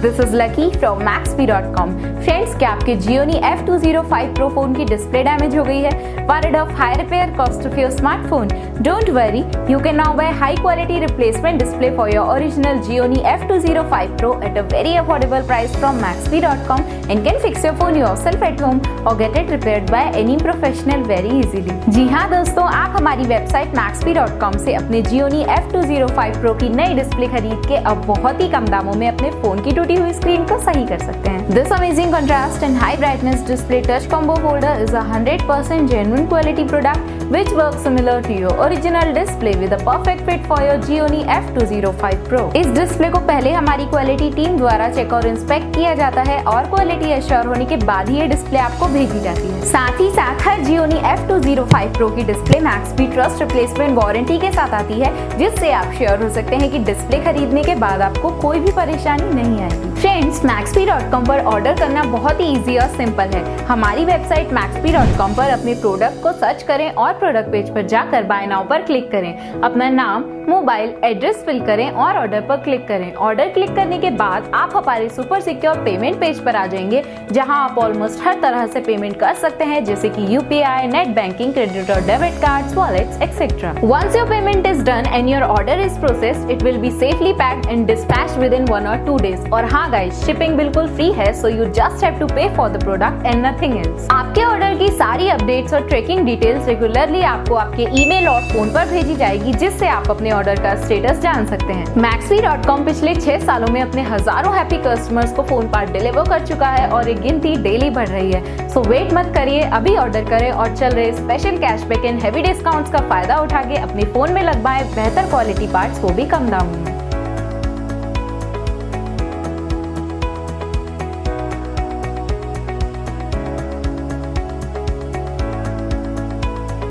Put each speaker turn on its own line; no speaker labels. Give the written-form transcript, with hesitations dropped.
this is Lucky from Maxbhi.com. Friends, क्या आपके Gionee F205 Pro phone की display damage हो गई है? Worried of high repair cost of your smartphone? Don't worry, you can now buy high quality replacement display for your original Gionee F205 Pro at a very affordable price from Maxbhi.com and can fix your phone yourself at home or get it repaired by any professional very easily. जी हाँ दोस्तों, आप हमारी website Maxbhi.com से अपने Gionee F205 Pro की नई display खरीद के अब बहुत ही कम दामों में अपने फोन की टूटी हुई स्क्रीन को सही कर सकते हैं। This amazing contrast and high brightness display touch combo folder is a 100% genuine quality product which works similar to your original display with a perfect fit for your Gionee F205 Pro. इस display को पहले हमारी quality team द्वारा check और inspect किया जाता है और क्वालिटी एश्योर होने के बाद ही ये डिस्प्ले आपको भेजी जाती है। साथ ही साथ हर Gionee F205 Pro की display Maxbhi trust replacement warranty के साथ आती है, जिससे आप श्योर हो सकते हैं कि डिस्प्ले खरीदने के बाद आपको कोई भी परेशानी नहीं आएगी। फ्रेंड्स, Maxbhi.com पर ऑर्डर करना बहुत ही इजी और सिंपल है। हमारी वेबसाइट Maxbhi.com पर अपने प्रोडक्ट को सर्च करें और प्रोडक्ट पेज पर जाकर बाय नाउ पर क्लिक करें। अपना नाम, मोबाइल, एड्रेस फिल करें और ऑर्डर पर क्लिक करें। ऑर्डर क्लिक करने के बाद आप हमारे सुपर सिक्योर पेमेंट पेज पर आ जाएंगे, जहां आप ऑलमोस्ट हर तरह से पेमेंट कर सकते हैं, जैसे कि यूपीआई, नेट बैंकिंग, क्रेडिट और debit cards, wallets, etcetera. Once your payment is done and your order is processed, it will be safely packed and dispatched within 1 or 2 days. और हाँ गाइस, शिपिंग बिल्कुल free है, so you just have to pay for the product and nothing else. आपके order की सारी updates और tracking details regularly आपको आपके ईमेल और फोन पर भेजी जाएगी, जिससे आप अपने ऑर्डर का स्टेटस जान सकते हैं। Maxbhi.com पिछले 6 सालों में अपने हजारों हैप्पी कस्टमर्स को फोन पार्ट डिलीवर कर चुका है और ये गिनती डेली बढ़ रही है। सो वेट मत करिए, अभी ऑर्डर करें और चल रहे special cashback and heavy discounts का फायदा उठा के अपने फोन में लगवाएं बेहतर क्वालिटी पार्ट्स, वो भी कम दामों में।